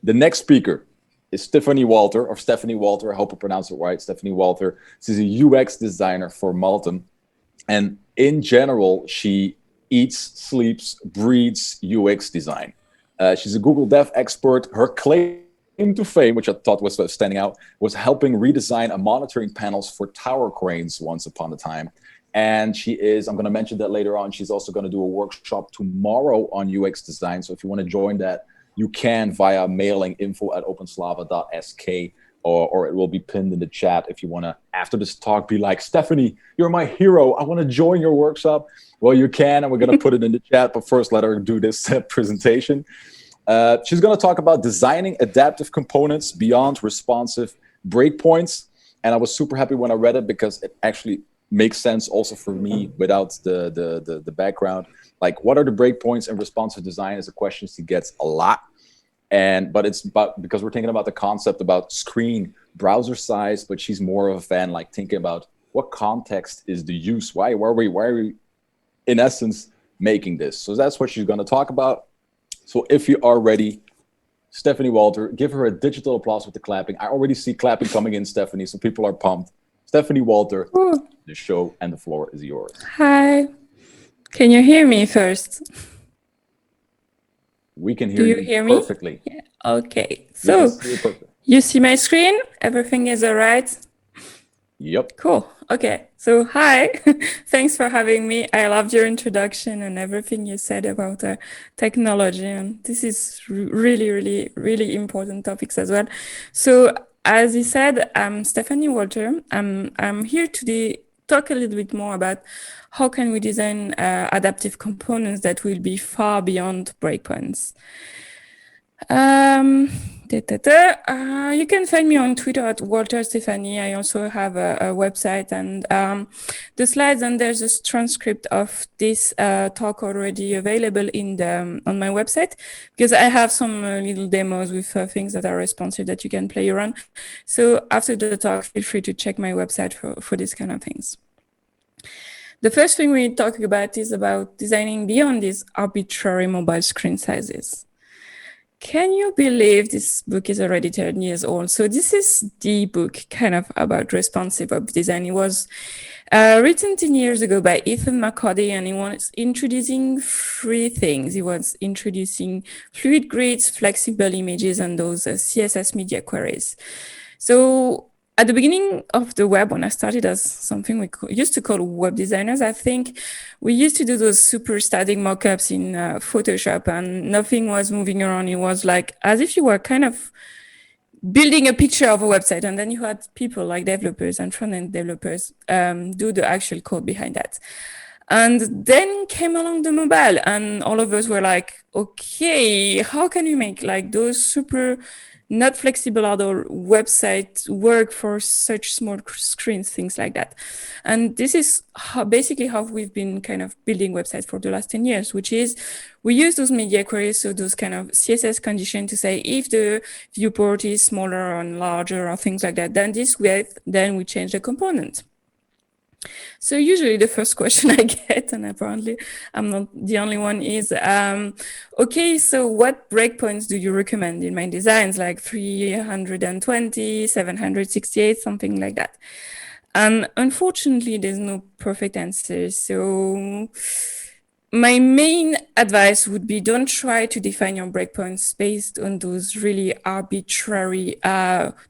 The next speaker is Stéphanie Walter, or Stéphanie Walter. I hope I pronounced it right. Stéphanie Walter. She's a UX designer for Malton. And in general, she eats, sleeps, breathes UX design. She's a Google Dev expert. Her claim to fame, which I thought was standing out, was helping redesign a monitoring panels for tower cranes once upon a time. And she is, I'm going to mention that later on, she's also going to do a workshop tomorrow on UX design. So if you want to join that, you can via mailing info@openslava.sk, or it will be pinned in the chat if you want to, after this talk, be like, Stéphanie, you're my hero. I want to join your workshop. Well, you can, and we're going to put it in the chat. But first, let her do this presentation. She's going to talk about designing adaptive components beyond responsive breakpoints. And I was super happy when I read it because it actually makes sense also for me without the background. Like, what are the breakpoints in responsive design is a question she gets a lot. But it's about, because we're thinking about the concept about screen browser size, but she's more of a fan, like thinking about what context is the use? Why are we in essence making this? So that's what she's going to talk about. So if you are ready, Stéphanie Walter, give her a digital applause with the clapping. I already see clapping coming in, Stéphanie, so people are pumped. Stéphanie Walter, the show and the floor is yours. Hi. Can you hear me first? We can hear Do you hear perfectly. Me? Yeah. Okay. So you see my screen? Everything is all right? Yep. Cool. Okay. So hi. Thanks for having me. I loved your introduction and everything you said about technology. And this is really, really, really important topics as well. So as you said, I'm Stéphanie Walter. I'm here today talk a little bit more about how can we design adaptive components that will be far beyond breakpoints. You can find me on Twitter at Walter Stéphanie. I also have a website, and the slides, and there's a transcript of this talk already available on my website, because I have some little demos with things that are responsive that you can play around. So after the talk, feel free to check my website for these kind of things. The first thing we're talking about is about designing beyond these arbitrary mobile screen sizes. Can you believe this book is already 10 years old? So this is the book kind of about responsive web design. It was written 10 years ago by Ethan McCarty, and he was introducing three things. He was introducing fluid grids, flexible images, and those CSS media queries. So at the beginning of the web, when I started as something we used to call web designers, I think we used to do those super static mockups in Photoshop, and nothing was moving around. It was like as if you were kind of building a picture of a website, and then you had people like developers and front-end developers do the actual code behind that. And then came along the mobile, and all of us were like, okay, how can we make like those super not flexible outdoor website work for such small screens, things like that. And this is basically how we've been kind of building websites for the last 10 years, which is we use those media queries, so those kind of CSS conditions to say if the viewport is smaller or larger or things like that than this width, then we change the component. So usually the first question I get, and apparently I'm not the only one, is, okay, so what breakpoints do you recommend in my designs, like 320, 768, something like that? And unfortunately, there's no perfect answer. So my main advice would be don't try to define your breakpoints based on those really arbitrary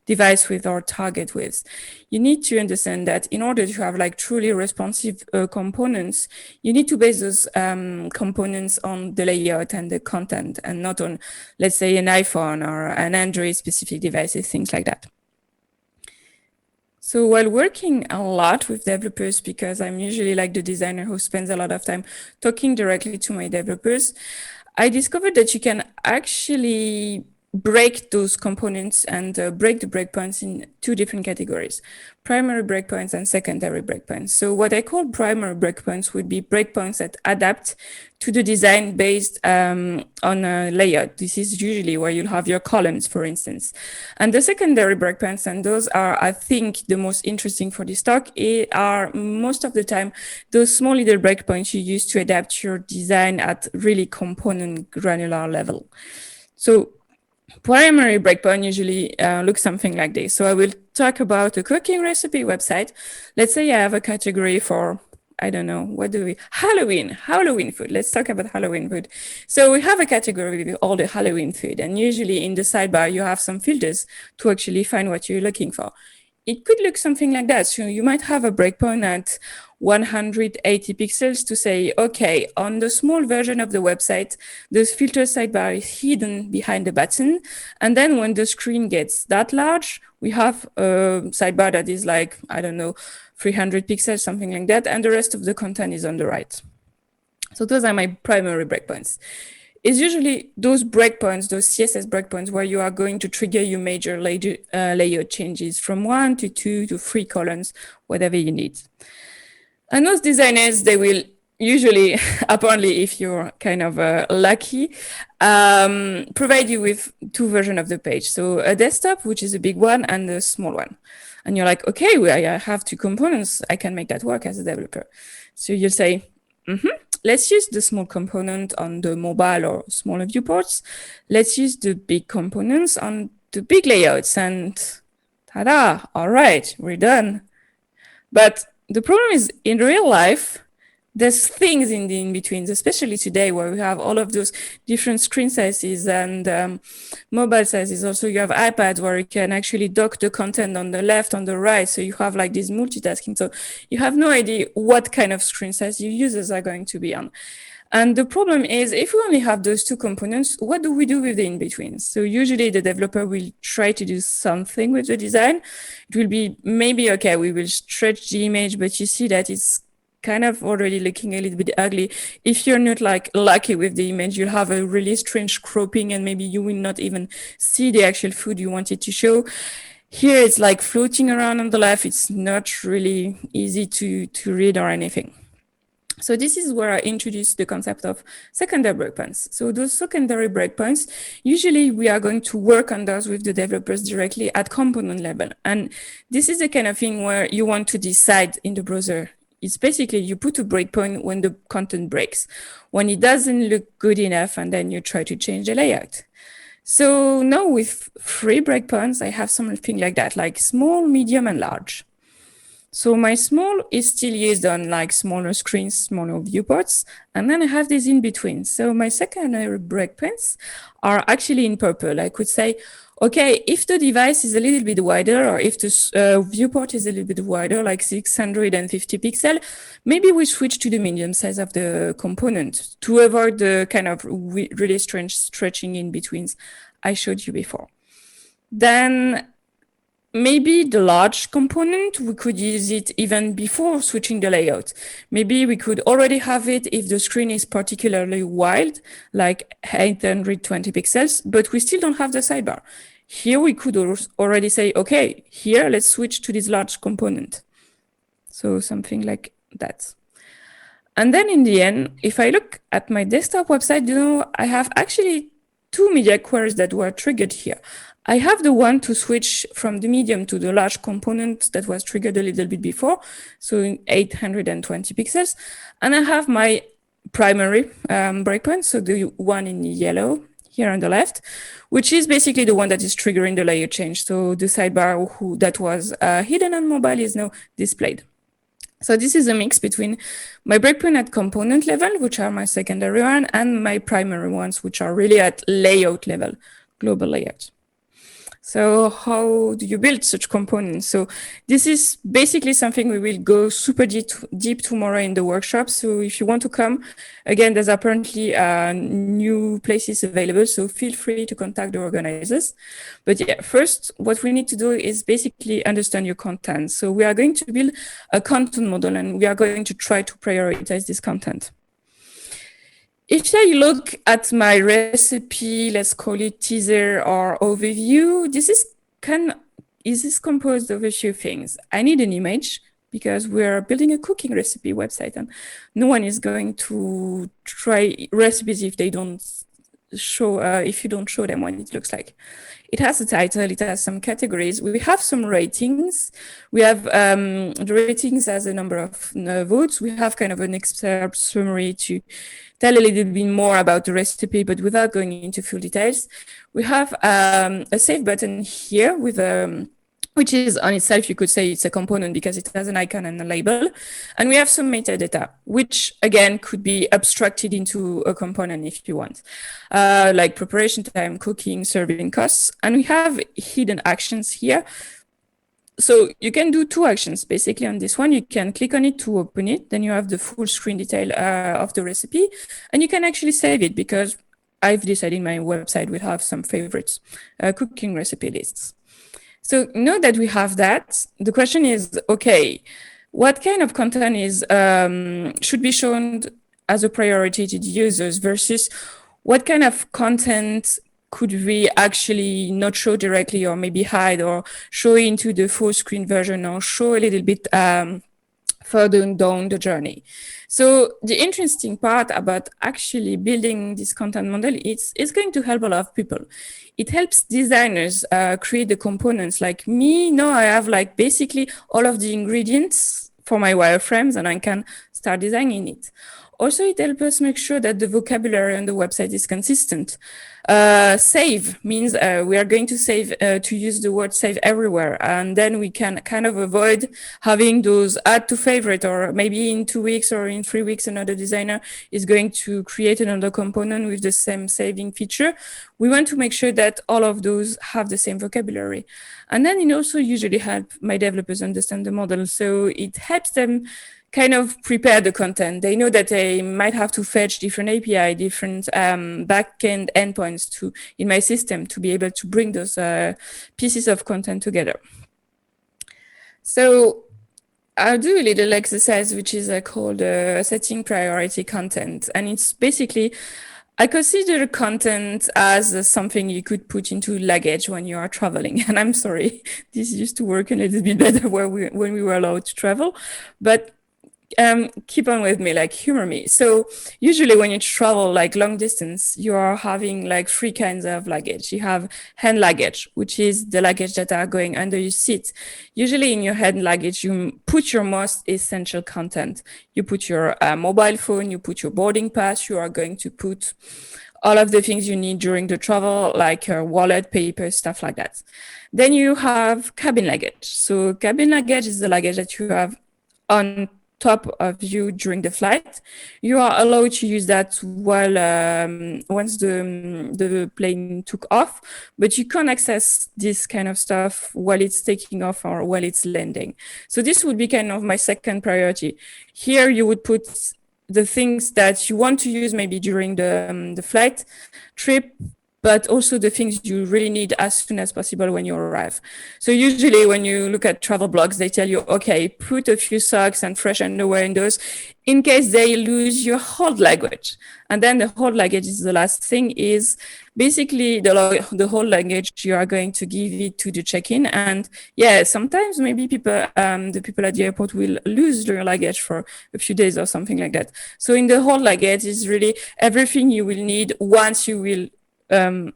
device width or target widths. You need to understand that in order to have like truly responsive components, you need to base those components on the layout and the content, and not on, let's say, an iPhone or an Android specific devices, things like that. So while working a lot with developers, because I'm usually like the designer who spends a lot of time talking directly to my developers, I discovered that you can actually break those components and break the breakpoints in two different categories: primary breakpoints and secondary breakpoints. So what I call primary breakpoints would be breakpoints that adapt to the design based on a layout. This is usually where you'll have your columns, for instance. And the secondary breakpoints, and those are, I think, the most interesting for this talk, are most of the time those small little breakpoints you use to adapt your design at really component granular level. So primary breakpoint usually looks something like this. So I will talk about a cooking recipe website. Let's say I have a category for, I don't know, Halloween food. Let's talk about Halloween food. So we have a category with all the Halloween food, and usually in the sidebar, you have some filters to actually find what you're looking for. It could look something like that. So you might have a breakpoint at 180 pixels to say, okay, on the small version of the website, the filter sidebar is hidden behind the button. And then when the screen gets that large, we have a sidebar that is like, I don't know, 300 pixels, something like that. And the rest of the content is on the right. So those are my primary breakpoints. It's usually those breakpoints, those CSS breakpoints, where you are going to trigger your major layout changes from 1 to 2 to 3 columns, whatever you need. And those designers, they will usually, apparently, if you're kind of lucky, provide you with 2 versions of the page. So a desktop, which is a big one, and a small one. And you're like, okay, well, I have 2 components. I can make that work as a developer. So you'll say, let's use the small component on the mobile or smaller viewports. Let's use the big components on the big layouts, and ta-da, all right, we're done. But the problem is, in real life, there's things in the in-betweens, especially today where we have all of those different screen sizes and mobile sizes. Also, you have iPads where you can actually dock the content on the left, on the right. So you have like this multitasking. So you have no idea what kind of screen size your users are going to be on. And the problem is, if we only have those 2 components, what do we do with the in-betweens? So usually the developer will try to do something with the design. It will be maybe, okay, we will stretch the image, but you see that it's kind of already looking a little bit ugly. If you're not like lucky with the image, you'll have a really strange cropping and maybe you will not even see the actual food you wanted to show. Here it's like floating around on the left. It's not really easy to read or anything. So this is where I introduced the concept of secondary breakpoints. So those secondary breakpoints, usually we are going to work on those with the developers directly at component level. And this is the kind of thing where you want to decide in the browser. It's basically you put a breakpoint when the content breaks, when it doesn't look good enough, and then you try to change the layout. So now with 3 breakpoints, I have something like that, like small, medium, and large. So my small is still used on like smaller screens, smaller viewports, and then I have this in between. So my secondary breakpoints are actually in purple. I could say, okay, if the device is a little bit wider, or if the viewport is a little bit wider, like 650 pixel, maybe we switch to the medium size of the component to avoid the kind of really strange stretching in betweens I showed you before. Then maybe the large component, we could use it even before switching the layout. Maybe we could already have it if the screen is particularly wide, like 820 pixels, but we still don't have the sidebar. Here we could already say, okay, here let's switch to this large component. So something like that. And then in the end, if I look at my desktop website, I have actually 2 media queries that were triggered here. I have the one to switch from the medium to the large component that was triggered a little bit before, so 820 pixels. And I have my primary breakpoint, so the one in yellow here on the left, which is basically the one that is triggering the layer change. So the sidebar that was hidden on mobile is now displayed. So this is a mix between my breakpoint at component level, which are my secondary one, and my primary ones, which are really at layout level, global layout. So how do you build such components? So this is basically something we will go super deep tomorrow in the workshop. So if you want to come, again, there's apparently new places available. So feel free to contact the organizers. But yeah, first, what we need to do is basically understand your content. So we are going to build a content model and we are going to try to prioritize this content. If I look at my recipe, let's call it teaser or overview, this is composed of a few things. I need an image because we're building a cooking recipe website and no one is going to try recipes if they don't show if you don't show them what it looks like. It has a title, it has some categories. We have some ratings. We have the ratings as a number of votes. We have kind of an excerpt summary to tell a little bit more about the recipe, but without going into full details. We have a save button here with which is on itself, you could say it's a component because it has an icon and a label. And we have some metadata, which again could be abstracted into a component if you want, like preparation time, cooking, serving costs. And we have hidden actions here. So you can do two actions basically on this one. You can click on it to open it. Then you have the full screen detail of the recipe. And you can actually save it because I've decided my website will have some favorites, cooking recipe lists. So now that we have that, the question is, okay, what kind of content is should be shown as a priority to the users versus what kind of content could we actually not show directly or maybe hide or show into the full screen version or show a little bit further down the journey. So the interesting part about actually building this content model is going to help a lot of people. It helps designers create the components. Like me, now I have like basically all of the ingredients for my wireframes and I can start designing it. Also, it helps us make sure that the vocabulary on the website is consistent. Save means we are going to save to use the word save everywhere. And then we can kind of avoid having those add to favorite, or maybe in 2 weeks or in 3 weeks, another designer is going to create another component with the same saving feature. We want to make sure that all of those have the same vocabulary. And then it also usually helps my developers understand the model. So it helps them kind of prepare the content. They know that they might have to fetch different API, different backend endpoints in my system to be able to bring those pieces of content together. So I'll do a little exercise, which is called setting priority content. And it's basically, I consider content as something you could put into luggage when you are traveling. And I'm sorry, this used to work a little bit better when we were allowed to travel. But keep on with me, like humor me. So usually when you travel like long distance, you are having like 3 kinds of luggage. You have hand luggage, which is the luggage that are going under your seat. Usually in your hand luggage, you put your most essential content. You put your mobile phone, you put your boarding pass, you are going to put all of the things you need during the travel, like your wallet, paper, stuff like that. Then you have cabin luggage. So cabin luggage is the luggage that you have on top of you during the flight. You are allowed to use that while once the plane took off, but you can't access this kind of stuff while it's taking off or while it's landing. So this would be kind of my second priority. Here you would put the things that you want to use maybe during the flight trip, but also the things you really need as soon as possible when you arrive. So usually when you look at travel blogs, they tell you, okay, put a few socks and fresh underwear in those in case they lose your hold luggage. And then the hold luggage is the last thing, is basically the whole luggage you are going to give it to the check-in. And yeah, sometimes maybe the people at the airport will lose their luggage for a few days or something like that. So in the whole luggage is really everything you will need once you will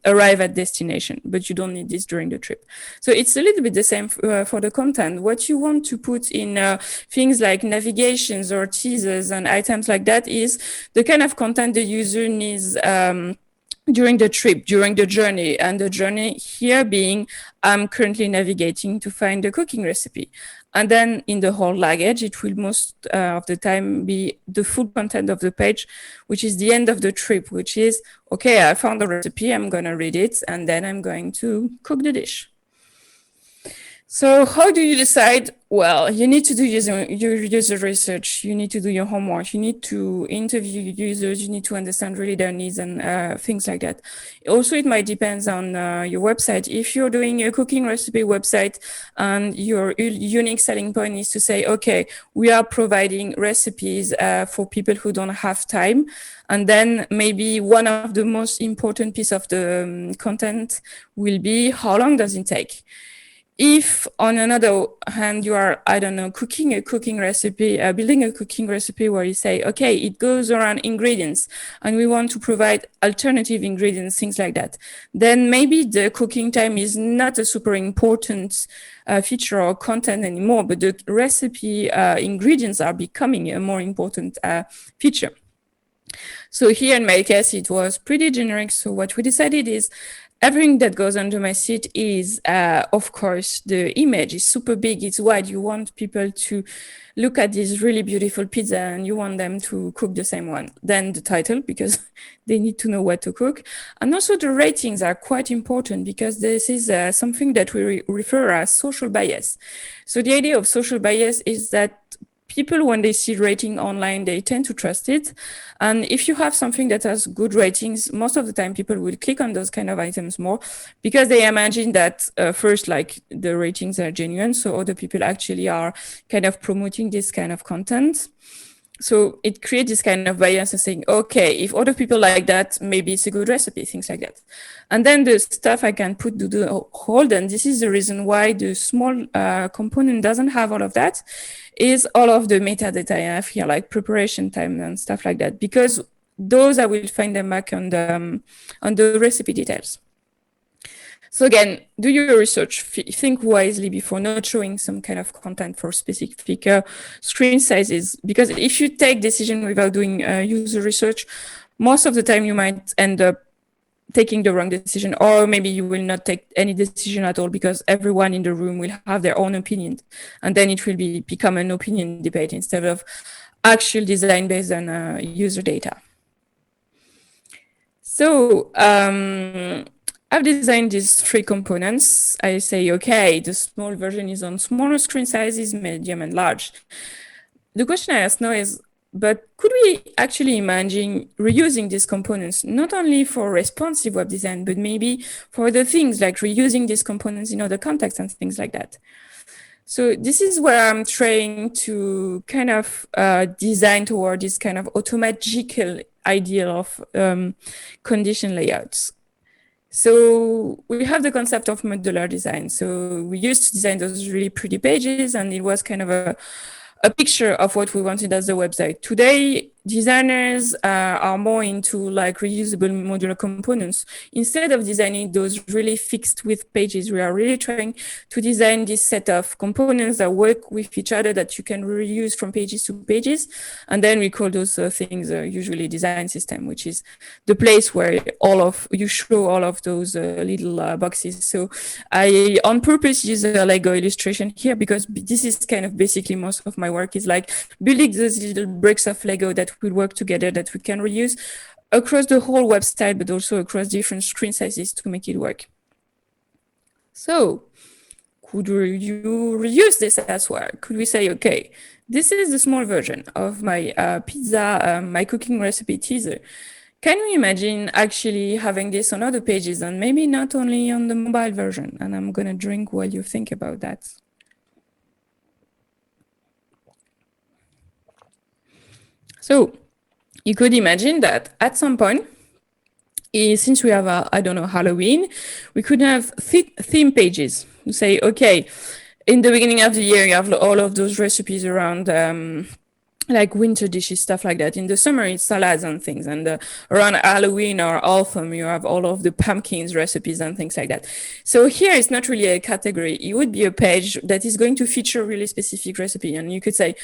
arrive at destination, but you don't need this during the trip. So it's a little bit the same for the content. What you want to put in things like navigations or teasers and items like that is the kind of content the user needs during the trip, during the journey. And the journey here being, I'm currently navigating to find a cooking recipe. And then in the whole luggage, it will most of the time be the full content of the page, which is the end of the trip, which is, okay, I found the recipe, I'm going to read it, and then I'm going to cook the dish. So how do you decide? Well, you need to do your user research. You need to do your homework. You need to interview users. You need to understand really their needs and things like that. Also, it might depend on your website. If you're doing a cooking recipe website and your unique selling point is to say, okay, we are providing recipes for people who don't have time. And then maybe one of the most important piece of the content will be, how long does it take? If on another hand, you are, I don't know, cooking a cooking recipe, building a cooking recipe where you say, okay, it goes around ingredients and we want to provide alternative ingredients, things like that, then maybe the cooking time is not a super important feature or content anymore, but the recipe ingredients are becoming a more important feature. So here in my case, it was pretty generic. So what we decided is everything that goes under my seat is, of course, the image is super big, it's wide. You want people to look at this really beautiful pizza and you want them to cook the same one. Then the title, because they need to know what to cook. And also the ratings are quite important because this is something that we refer as social bias. So the idea of social bias is that people, when they see rating online, they tend to trust it. And if you have something that has good ratings, most of the time people will click on those kind of items more because they imagine that first, like the ratings are genuine. So other people actually are kind of promoting this kind of content. So it creates this kind of bias of saying, okay, if other people like that, maybe it's a good recipe, things like that. And then the stuff I can put to the hold, and this is the reason why the small component doesn't have all of that, is all of the metadata I have here, like preparation time and stuff like that, because those I will find them back on the recipe details. So again, do your research, think wisely before not showing some kind of content for specific screen sizes, because if you take decision without doing user research, most of the time you might end up taking the wrong decision, or maybe you will not take any decision at all because everyone in the room will have their own opinion, and then it will become an opinion debate instead of actual design based on user data. So I've designed these three components. I say, okay, the small version is on smaller screen sizes, medium and large. The question I ask now is, but could we actually imagine reusing these components, not only for responsive web design, but maybe for other things like reusing these components in other contexts and things like that? So this is where I'm trying to kind of design toward this kind of automagical idea of condition layouts. So we have the concept of modular design. So we used to design those really pretty pages, and it was kind of a picture of what we wanted as a website. Today, designers are more into like reusable modular components. Instead of designing those really fixed width pages, we are really trying to design this set of components that work with each other that you can reuse from pages to pages. And then we call those things usually design system, which is the place where you show all of those little boxes. So I on purpose use a Lego illustration here because this is kind of basically most of my work is like building those little bricks of Lego that will work together, that we can reuse across the whole website, but also across different screen sizes to make it work. So could you reuse this elsewhere? Could we say, okay, this is the small version of my pizza, my cooking recipe teaser. Can we imagine actually having this on other pages and maybe not only on the mobile version? And I'm going to drink while you think about that. So you could imagine that at some point, since we have, I don't know, Halloween, we could have theme pages. You say, okay, in the beginning of the year, you have all of those recipes around like winter dishes, stuff like that. In the summer, it's salads and things. And around Halloween or autumn, you have all of the pumpkins recipes and things like that. So here, it's not really a category. It would be a page that is going to feature a really specific recipe. And you could say,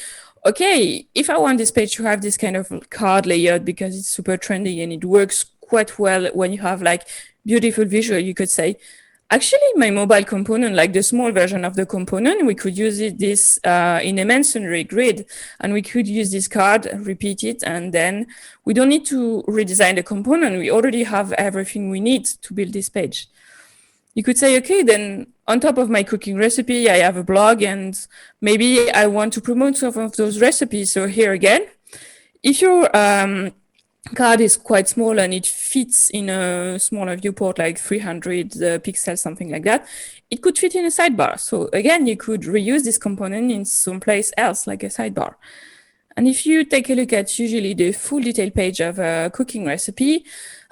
okay, if I want this page to have this kind of card layout because it's super trendy and it works quite well when you have like beautiful visual, you could say, actually, my mobile component, like the small version of the component, we could use this in a masonry grid, and we could use this card, repeat it, and then we don't need to redesign the component. We already have everything we need to build this page. You could say, okay, then on top of my cooking recipe, I have a blog, and maybe I want to promote some of those recipes. So here again, if your card is quite small and it fits in a smaller viewport, like 300 pixels, something like that, it could fit in a sidebar. So again, you could reuse this component in someplace else, like a sidebar. And if you take a look at usually the full detail page of a cooking recipe,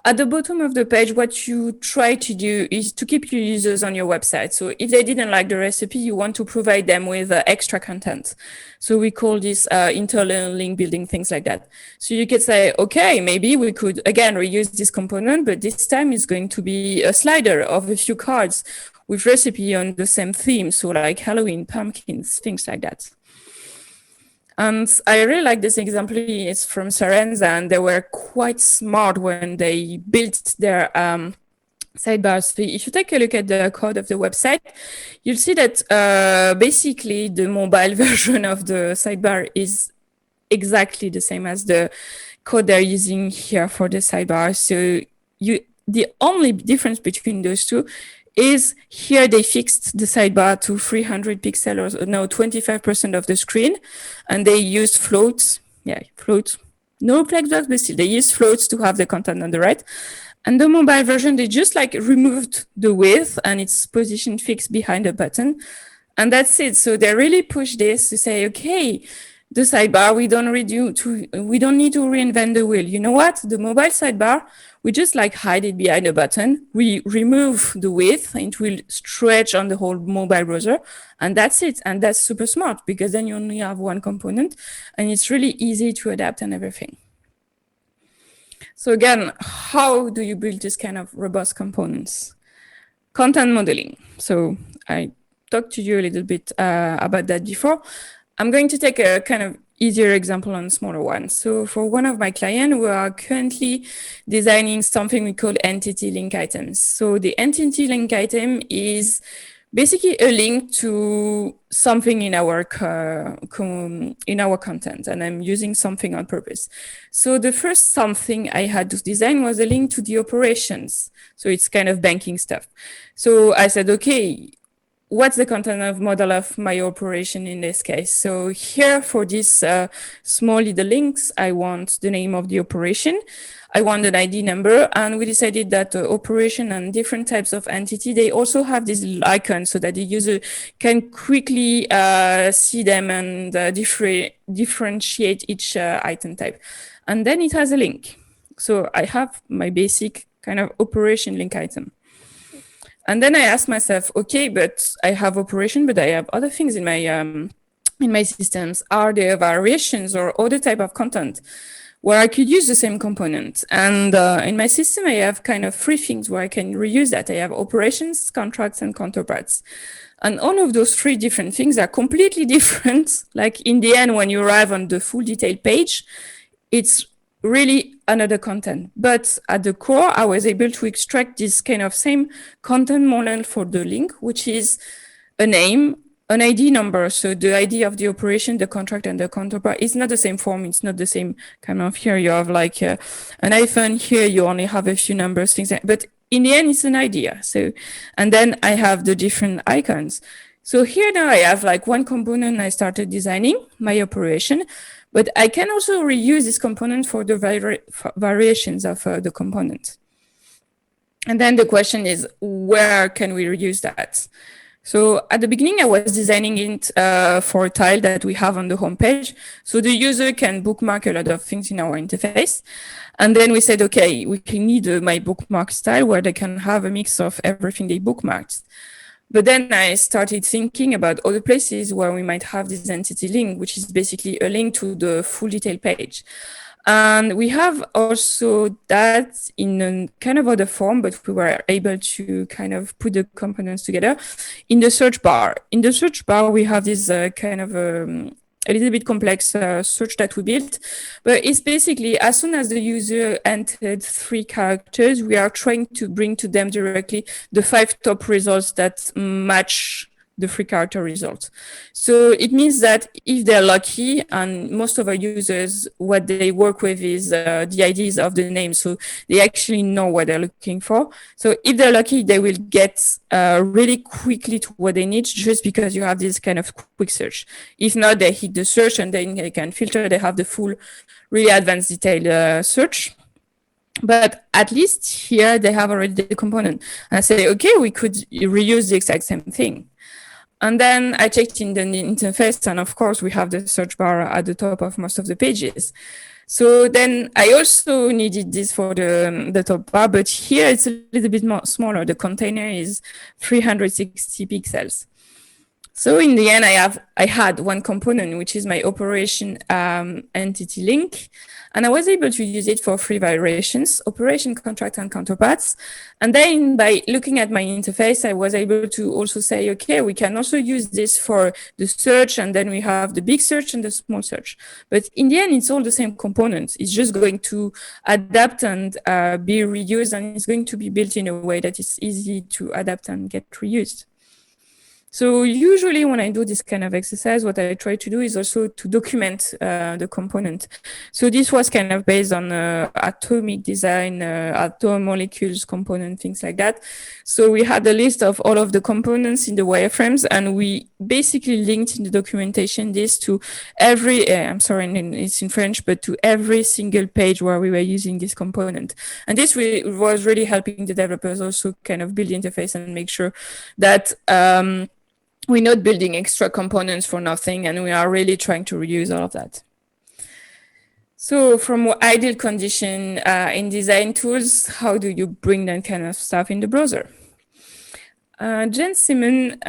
At the bottom of the page, what you try to do is to keep your users on your website. So if they didn't like the recipe, you want to provide them with extra content. So we call this internal link building, things like that. So you could say, okay, maybe we could, again, reuse this component, but this time it's going to be a slider of a few cards with recipe on the same theme. So like Halloween, pumpkins, things like that. And I really like this example. It's from Sarenza, and they were quite smart when they built their sidebars. So if you take a look at the code of the website, you'll see that basically the mobile version of the sidebar is exactly the same as the code they're using here for the sidebar. So the only difference between those two is here they fixed the sidebar to 300 pixels, or no, 25% of the screen, and they used floats. Yeah, floats. No flex box, but still they use floats to have the content on the right. And the mobile version, they just like removed the width and it's position fixed behind the button. And that's it. So they really push this to say, okay, the sidebar, we don't need to reinvent the wheel. You know what? The mobile sidebar, we just like hide it behind a button. We remove the width and it will stretch on the whole mobile browser. And that's it. And that's super smart because then you only have one component and it's really easy to adapt and everything. So again, how do you build this kind of robust components? Content modeling. So I talked to you a little bit about that before. I'm going to take a kind of easier example on smaller ones. So for one of my clients, we are currently designing something we call entity link items. So the entity link item is basically a link to something in our content, and I'm using something on purpose. So the first something I had to design was a link to the operations. So it's kind of banking stuff. So I said, okay, what's the content of model of my operation in this case? So here for this small little links, I want the name of the operation. I want an ID number, and we decided that operation and different types of entity, they also have this little icon so that the user can quickly see them and differentiate each item type. And then it has a link. So I have my basic kind of operation link item. And then I asked myself, okay, but I have operation, but I have other things in my systems. Are there variations or other type of content where I could use the same component? And in my system, I have kind of three things where I can reuse that. I have operations, contracts, and counterparts. And all of those three different things are completely different. Like in the end, when you arrive on the full detailed page, it's really another content. But at the core, I was able to extract this kind of same content model for the link, which is a name, an ID number. So the ID of the operation, the contract, and the counterpart is not the same form. It's not the same kind of, here you have like an iPhone, here you only have a few numbers, things like that. But in the end, it's an idea. So, and then I have the different icons. So here now I have like one component I started designing, my operation, but I can also reuse this component for the variations of the component. And then the question is, where can we reuse that? So at the beginning, I was designing it for a tile that we have on the homepage. So the user can bookmark a lot of things in our interface. And then we said, okay, we can need my bookmark style where they can have a mix of everything they bookmarked. But then I started thinking about other places where we might have this entity link, which is basically a link to the full detail page. And we have also that in a kind of other form, but we were able to kind of put the components together in the search bar. In the search bar, we have this kind of a little bit complex search that we built, but it's basically as soon as the user entered 3 characters, we are trying to bring to them directly the 5 top results that match the 3-character results. So it means that if they're lucky, and most of our users, what they work with is the IDs of the name, so they actually know what they're looking for. So if they're lucky, they will get really quickly to what they need just because you have this kind of quick search. If not, they hit the search and then they can filter. They have the full, really advanced detailed search. But at least here they have already the component. And I say, okay, we could reuse the exact same thing. And then I checked in the interface, and of course, we have the search bar at the top of most of the pages. So then I also needed this for the top bar, but here it's a little bit more smaller. The container is 360 pixels. So in the end, I had one component, which is my operation entity link. And I was able to use it for three variations: operation, contract, and counterparts. And then by looking at my interface, I was able to also say, okay, we can also use this for the search. And then we have the big search and the small search. But in the end, it's all the same components. It's just going to adapt and be reused. And it's going to be built in a way that is easy to adapt and get reused. So usually when I do this kind of exercise, what I try to do is also to document the component. So this was kind of based on atomic design, atom molecules component, things like that. So we had a list of all of the components in the wireframes, and we basically linked in the documentation this to every, I'm sorry, it's in French, but to every single page where we were using this component. And this was really helping the developers also kind of build the interface and make sure that we're not building extra components for nothing, and we are really trying to reuse all of that. So from ideal condition in design tools, how do you bring that kind of stuff in the browser? Jen Simon,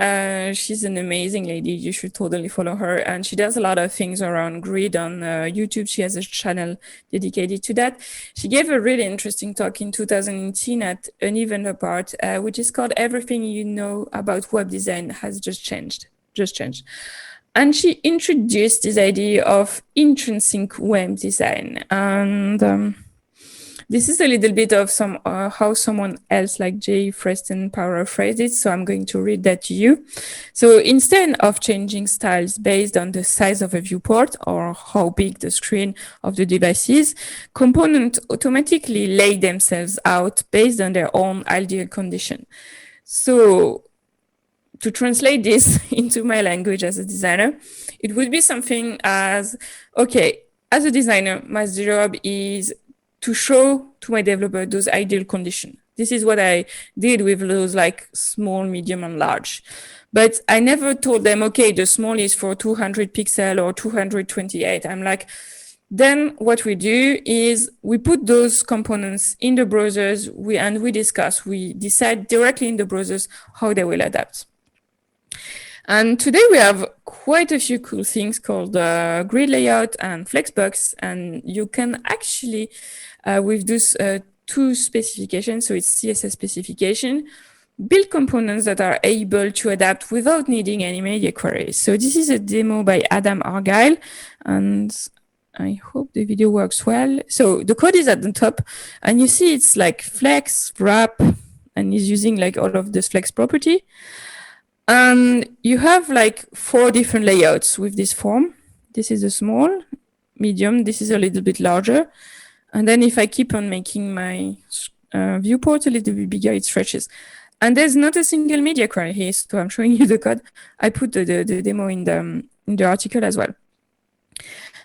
she's an amazing lady. You should totally follow her. And she does a lot of things around grid on YouTube. She has a channel dedicated to that. She gave a really interesting talk in 2018 at an event apart, which is called Everything You Know About Web Design Has Just Changed. And she introduced this idea of intrinsic web design. And this is a little bit of how someone else like Jay Freston paraphrased it, so I'm going to read that to you. So instead of changing styles based on the size of a viewport or how big the screen of the device is, components automatically lay themselves out based on their own ideal condition. So to translate this into my language as a designer, it would be something as, okay, as a designer, my job is to show to my developer those ideal conditions. This is what I did with those like small, medium, and large. But I never told them, okay, the small is for 200 pixel or 228. I'm like, then what we do is we put those components in the browsers and we discuss. We decide directly in the browsers how they will adapt. And today we have quite a few cool things called grid layout and flexbox. And you can actually, with those two specifications, so it's CSS specification, build components that are able to adapt without needing any media queries. So this is a demo by Adam Argyle, and I hope the video works well. So the code is at the top, and you see it's like flex, wrap, and he's using like all of this flex property. And you have like 4 different layouts with this form. This is a small, medium, this is a little bit larger. And then if I keep on making my viewport a little bit bigger, it stretches. And there's not a single media query here, so I'm showing you the code. I put the demo in the article as well.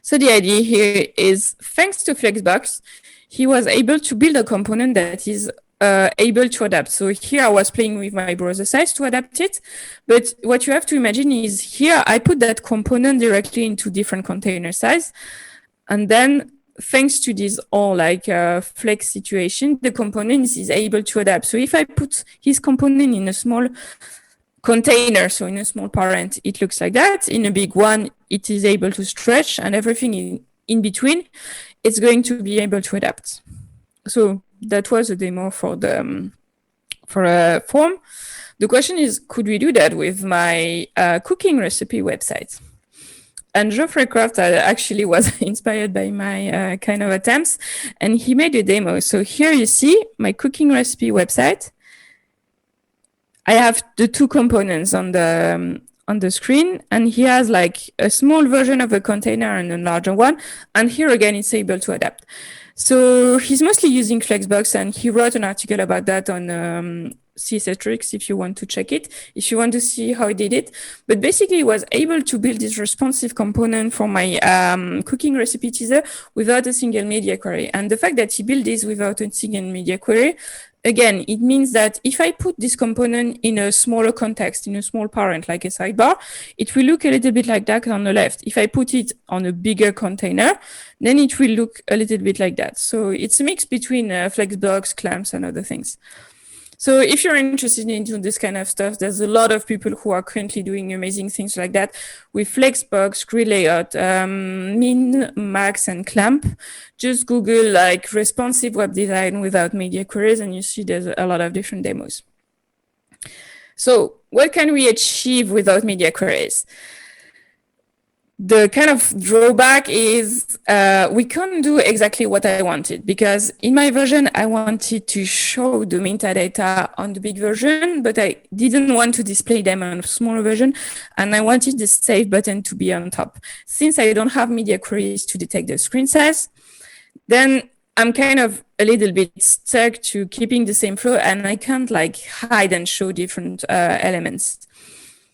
So the idea here is, thanks to Flexbox, he was able to build a component that is able to adapt. So here I was playing with my browser size to adapt it. But what you have to imagine is here I put that component directly into different container size. And then thanks to this all like flex situation, the component is able to adapt. So if I put his component in a small container, so in a small parent, it looks like that. In a big one, it is able to stretch, and everything in between, it's going to be able to adapt. So that was a demo for a form. The question is, could we do that with my cooking recipe website? And Geoffrey Croft actually was inspired by my kind of attempts, and he made a demo. So here you see my cooking recipe website. I have the 2 components on the screen, and he has like a small version of a container and a larger one. And here again, it's able to adapt. So he's mostly using Flexbox, and he wrote an article about that on CSS tricks if you want to check it, if you want to see how I did it. But basically, I was able to build this responsive component for my cooking recipe teaser without a single media query. And the fact that he built this without a single media query, again, it means that if I put this component in a smaller context, in a small parent, like a sidebar, it will look a little bit like that on the left. If I put it on a bigger container, then it will look a little bit like that. So it's a mix between Flexbox, clamps, and other things. So if you're interested into this kind of stuff, there's a lot of people who are currently doing amazing things like that with Flexbox, grid layout, min, max, and clamp. Just Google like responsive web design without media queries, and you see there's a lot of different demos. So what can we achieve without media queries? The kind of drawback is we can't do exactly what I wanted, because in my version, I wanted to show the metadata on the big version, but I didn't want to display them on a smaller version. And I wanted the save button to be on top. Since I don't have media queries to detect the screen size, then I'm kind of a little bit stuck to keeping the same flow, and I can't like hide and show different elements.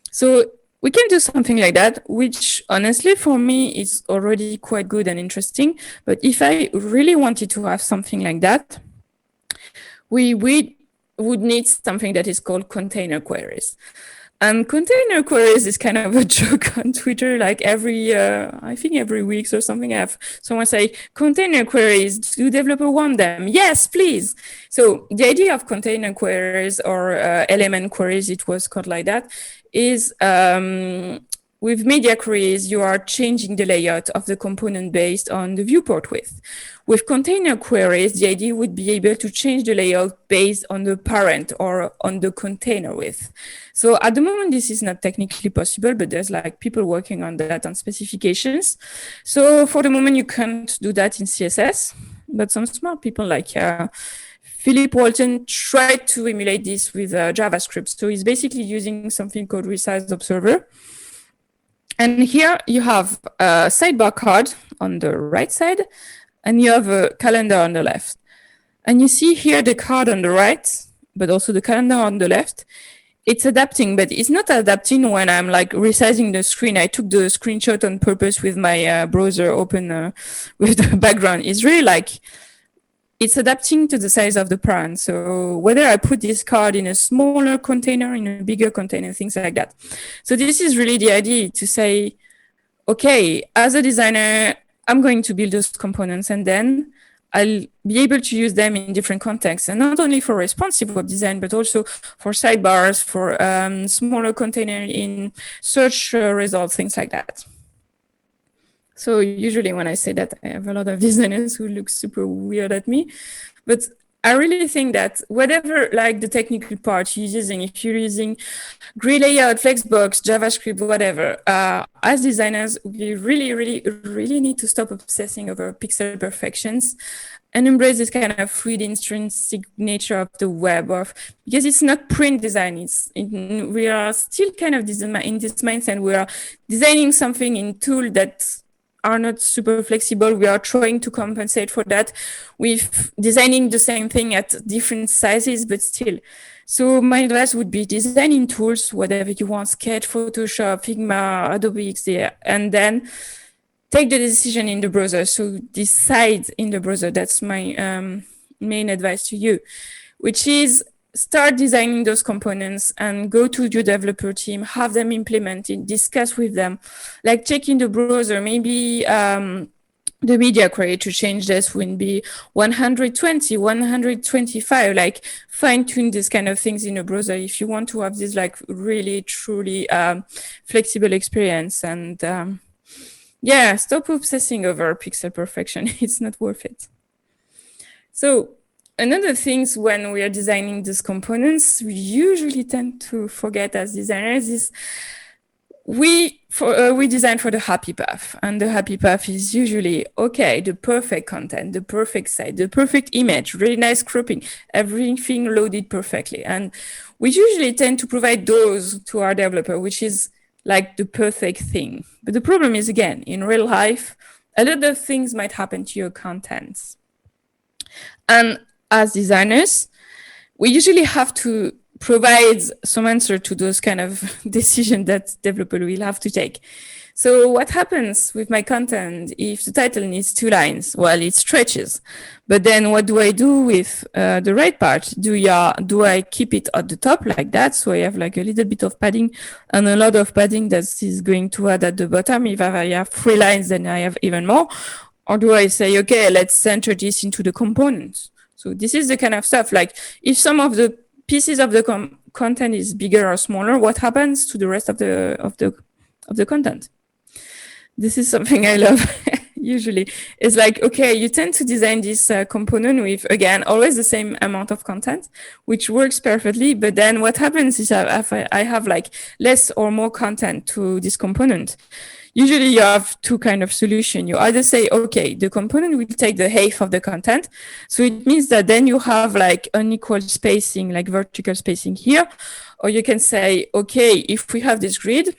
So we can do something like that, which honestly for me is already quite good and interesting. But if I really wanted to have something like that, we would need something that is called container queries. And container queries is kind of a joke on Twitter, like I think every week or something, I have someone say, container queries, do developer want them? Yes, please. So the idea of container queries or element queries, it was called like that, is with media queries, you are changing the layout of the component based on the viewport width. With container queries, the idea would be able to change the layout based on the parent or on the container width. So at the moment, this is not technically possible, but there's like people working on that on specifications. So for the moment, you can't do that in CSS, but some smart people like Philip Walton tried to emulate this with JavaScript. So he's basically using something called resize observer. And here you have a sidebar card on the right side, and you have a calendar on the left. And you see here the card on the right, but also the calendar on the left. It's adapting, but it's not adapting when I'm like resizing the screen. I took the screenshot on purpose with my browser open with the background. It's really like, it's adapting to the size of the parent. So whether I put this card in a smaller container, in a bigger container, things like that. So this is really the idea, to say, okay, as a designer, I'm going to build those components, and then I'll be able to use them in different contexts, and not only for responsive web design, but also for sidebars, for smaller container in search results, things like that. So usually when I say that, I have a lot of designers who look super weird at me, but I really think that whatever like the technical part you're using, if you're using grid layout, Flexbox, JavaScript, whatever, as designers, we really need to stop obsessing over pixel perfections and embrace this kind of fluid intrinsic nature of the web, because it's not print design. We are still kind of in this mindset. We are designing something in tool that are not super flexible. We are trying to compensate for that with designing the same thing at different sizes, but still. So my advice would be designing tools, whatever you want, Sketch, Photoshop, Figma, Adobe XD, and then take the decision in the browser. So decide in the browser. That's my main advice to you, which is start designing those components and go to your developer team, have them implemented, discuss with them, like check in the browser, maybe the media query to change this would be 120, 125, like fine tune this kind of things in a browser if you want to have this like really, truly flexible experience. And yeah, stop obsessing over pixel perfection. It's not worth it. So another things when we are designing these components, we usually tend to forget as designers is we design for the happy path, and the happy path is usually, okay, the perfect content, the perfect site, the perfect image, really nice cropping, everything loaded perfectly. And we usually tend to provide those to our developer, which is like the perfect thing. But the problem is, again, in real life, a lot of things might happen to your contents. And as designers, we usually have to provides some answer to those kind of decisions that developer will have to take. So what happens with my content if the title needs 2 lines? Well, it stretches. But then what do I do with the right part? Do I keep it at the top like that? So I have like a little bit of padding and a lot of padding that is going to add at the bottom. If I have 3 lines, then I have even more. Or do I say, okay, let's center this into the components? So this is the kind of stuff, like if some of the pieces of the content is bigger or smaller, what happens to the rest of the content? This is something I love usually. It's like, okay, you tend to design this component with, again, always the same amount of content, which works perfectly. But then what happens is I have like less or more content to this component. Usually you have 2 kind of solution. You either say, okay, the component will take the half of the content. So it means that then you have like unequal spacing, like vertical spacing here. Or you can say, okay, if we have this grid,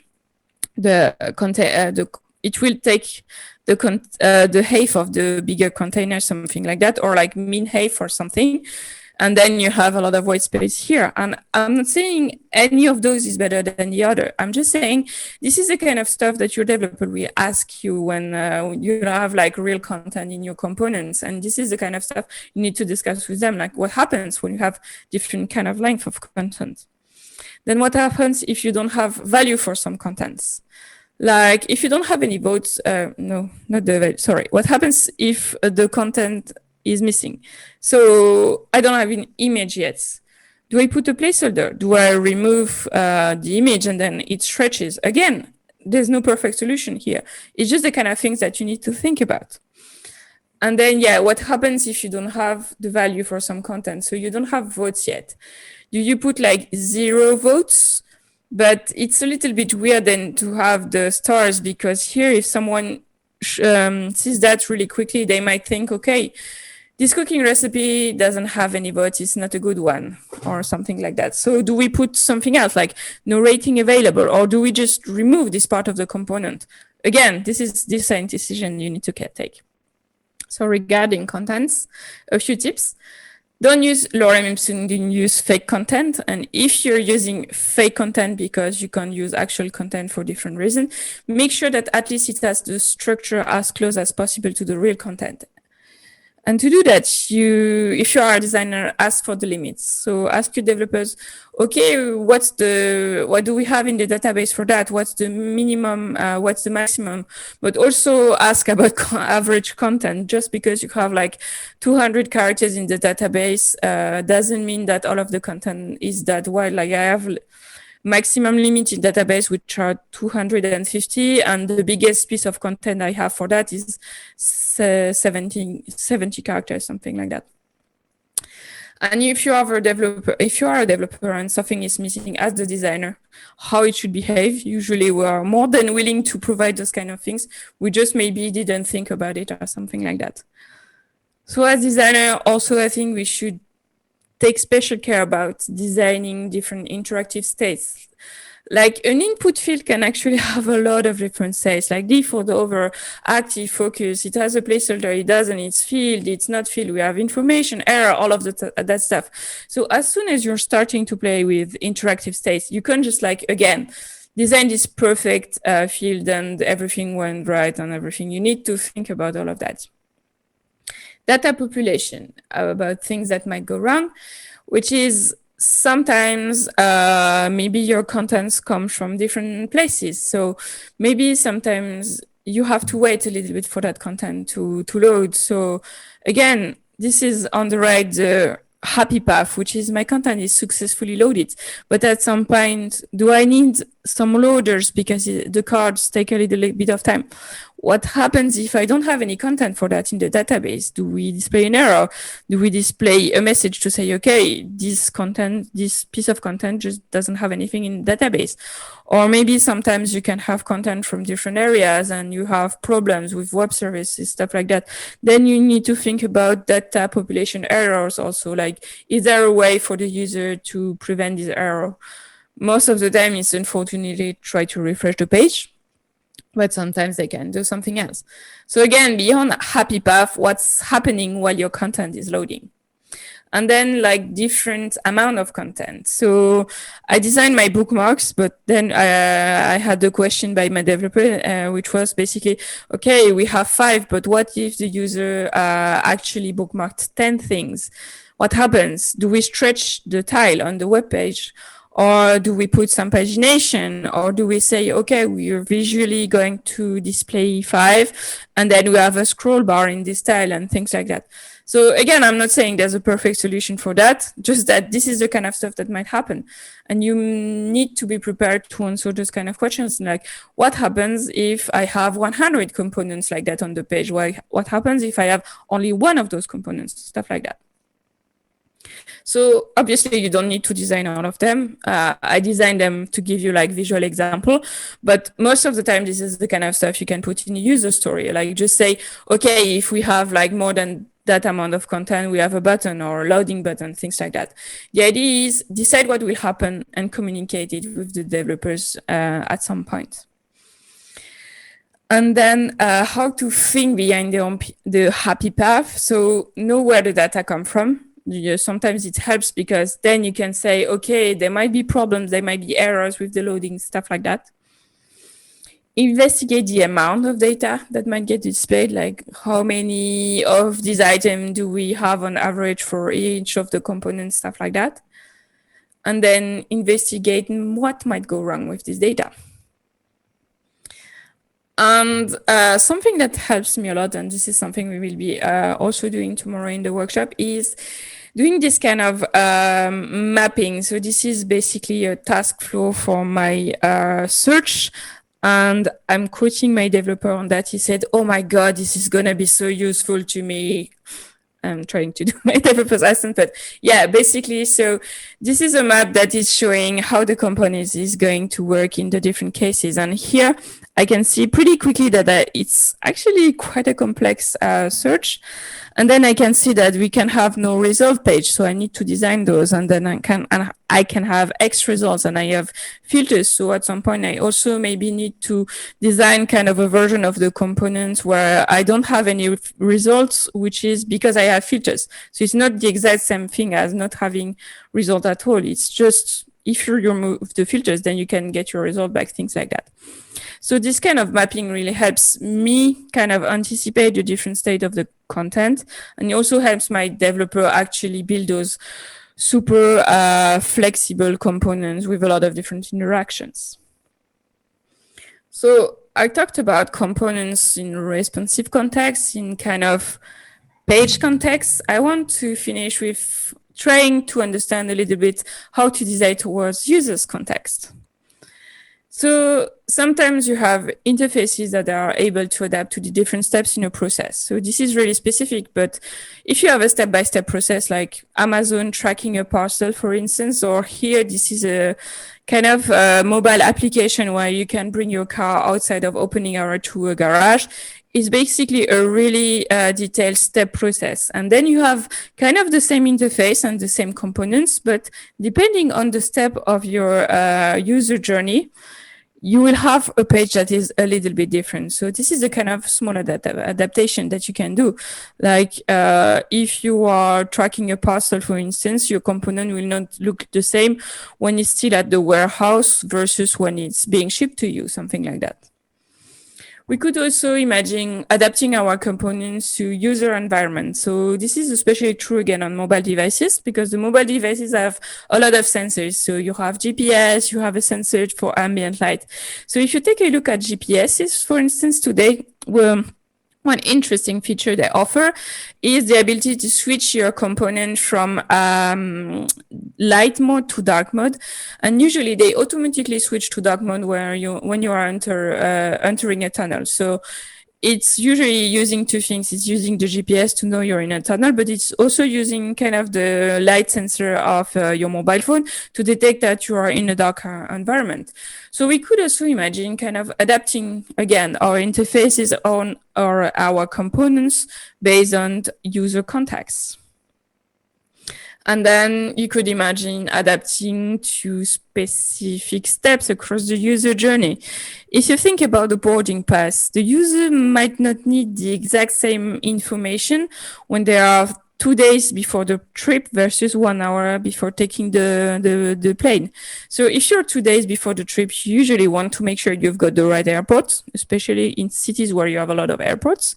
it will take the half of the bigger container, something like that, or like mean half or something. And then you have a lot of white space here. And I'm not saying any of those is better than the other. I'm just saying this is the kind of stuff that your developer will ask you when you have like real content in your components. And this is the kind of stuff you need to discuss with them, like what happens when you have different kind of length of content. Then what happens if you don't have value for some contents? Like if you don't have any votes, what happens if the content is missing? So I don't have an image yet. Do I put a placeholder? Do I remove the image and then it stretches? Again, there's no perfect solution here. It's just the kind of things that you need to think about. And then, yeah, what happens if you don't have the value for some content? So you don't have votes yet. Do you put like 0 votes? But it's a little bit weird then to have the stars, because here, if someone sees that really quickly, they might think, okay, this cooking recipe doesn't have any votes, it's not a good one, or something like that. So do we put something else, like no rating available, or do we just remove this part of the component? Again, this is design decision you need to take. So regarding contents, a few tips. Don't use lorem ipsum, don't use fake content. And if you're using fake content because you can't use actual content for different reasons, make sure that at least it has the structure as close as possible to the real content. And to do that, if you are a designer, ask for the limits. So ask your developers, okay, what do we have in the database for that? What's the minimum? What's the maximum? But also ask about average content. Just because you have like 200 characters in the database doesn't mean that all of the content is that wide. Like I have maximum limit in database, which are 250, and the biggest piece of content I have for that is 70 characters, something like that. And if you are a developer and something is missing as the designer, how it should behave, usually we are more than willing to provide those kind of things. We just maybe didn't think about it or something like that. So as designer, also I think we should take special care about designing different interactive states. Like an input field can actually have a lot of different states, like default, over, active, focus. It has a placeholder, it doesn't, it's filled, it's not filled, we have information, error, all of that stuff. So as soon as you're starting to play with interactive states, you can't just like, again, design this perfect field and everything went right and everything. You need to think about all of that. Data population, about things that might go wrong, which is sometimes maybe your contents come from different places. So maybe sometimes you have to wait a little bit for that content to load. So again, this is on the right, the happy path, which is my content is successfully loaded. But at some point, do I need some loaders because the cards take a little bit of time? What happens if I don't have any content for that in the database? Do we display an error? Do we display a message to say, okay, this piece of content just doesn't have anything in the database? Or maybe sometimes you can have content from different areas and you have problems with web services, stuff like that. Then you need to think about data population errors also. Like, is there a way for the user to prevent this error? Most of the time, it's unfortunately try to refresh the page, but sometimes they can do something else. So again, beyond happy path, what's happening while your content is loading? and then like different amount of content. So I designed my bookmarks, but then I had a question by my developer, which was basically, okay, we have 5, but what if the user actually bookmarked 10 things? What happens? Do we stretch the tile on the web page? Or do we put some pagination? Or do we say, okay, we're visually going to display 5, and then we have a scroll bar in this tile and things like that. So again, I'm not saying there's a perfect solution for that, just that this is the kind of stuff that might happen. And you need to be prepared to answer those kind of questions, like what happens if I have 100 components like that on the page? What happens if I have only one of those components? Stuff like that. So obviously you don't need to design all of them. I designed them to give you like visual example, but most of the time this is the kind of stuff you can put in a user story. Like just say, okay, if we have like more than that amount of content, we have a button or loading button, things like that. The idea is decide what will happen and communicate it with the developers at some point. And then how to think behind the happy path. So know where the data come from. Sometimes it helps because then you can say, okay, there might be problems, there might be errors with the loading, stuff like that. Investigate the amount of data that might get displayed, like how many of these items do we have on average for each of the components, stuff like that. And then investigate what might go wrong with this data. And something that helps me a lot, and this is something we will be also doing tomorrow in the workshop, is doing this kind of mapping. So this is basically a task flow for my search. And I'm quoting my developer on that. He said, oh my God, this is going to be so useful to me. I'm trying to do my developer's accent, but yeah, basically, so this is a map that is showing how the components is going to work in the different cases. And here I can see pretty quickly that it's actually quite a complex search. And then I can see that we can have no result page. So I need to design those, and then I can have X results, and I have filters. So at some point I also maybe need to design kind of a version of the components where I don't have any results, which is because I have filters. So it's not the exact same thing as not having result at all. It's just if you remove the filters, then you can get your result back, things like that. So this kind of mapping really helps me kind of anticipate the different state of the content. And it also helps my developer actually build those super flexible components with a lot of different interactions. So I talked about components in responsive context, in kind of page context. I want to finish with trying to understand a little bit how to design towards users context. So sometimes you have interfaces that are able to adapt to the different steps in a process. So this is really specific, but if you have a step-by-step process like Amazon tracking a parcel, for instance, or here, this is a kind of mobile application where you can bring your car outside of opening hour to a garage. It's basically a really detailed step process. And then you have kind of the same interface and the same components, but depending on the step of your user journey, you will have a page that is a little bit different. So this is a kind of small adaptation that you can do. Like if you are tracking a parcel, for instance, your component will not look the same when it's still at the warehouse versus when it's being shipped to you, something like that. We could also imagine adapting our components to user environment. So this is especially true again on mobile devices, because the mobile devices have a lot of sensors. So you have GPS, you have a sensor for ambient light. So if you take a look at GPSs, for instance, today, one interesting feature they offer is the ability to switch your component from light mode to dark mode. And usually they automatically switch to dark mode when you are entering a tunnel. So it's usually using two things. It's using the GPS to know you're in a tunnel, but it's also using kind of the light sensor of your mobile phone to detect that you are in a dark environment. So we could also imagine kind of adapting, again, our interfaces on our components based on user contexts. And then you could imagine adapting to specific steps across the user journey. If you think about the boarding pass, the user might not need the exact same information when they are 2 days before the trip versus 1 hour before taking the plane. So if you're 2 days before the trip, you usually want to make sure you've got the right airport, especially in cities where you have a lot of airports.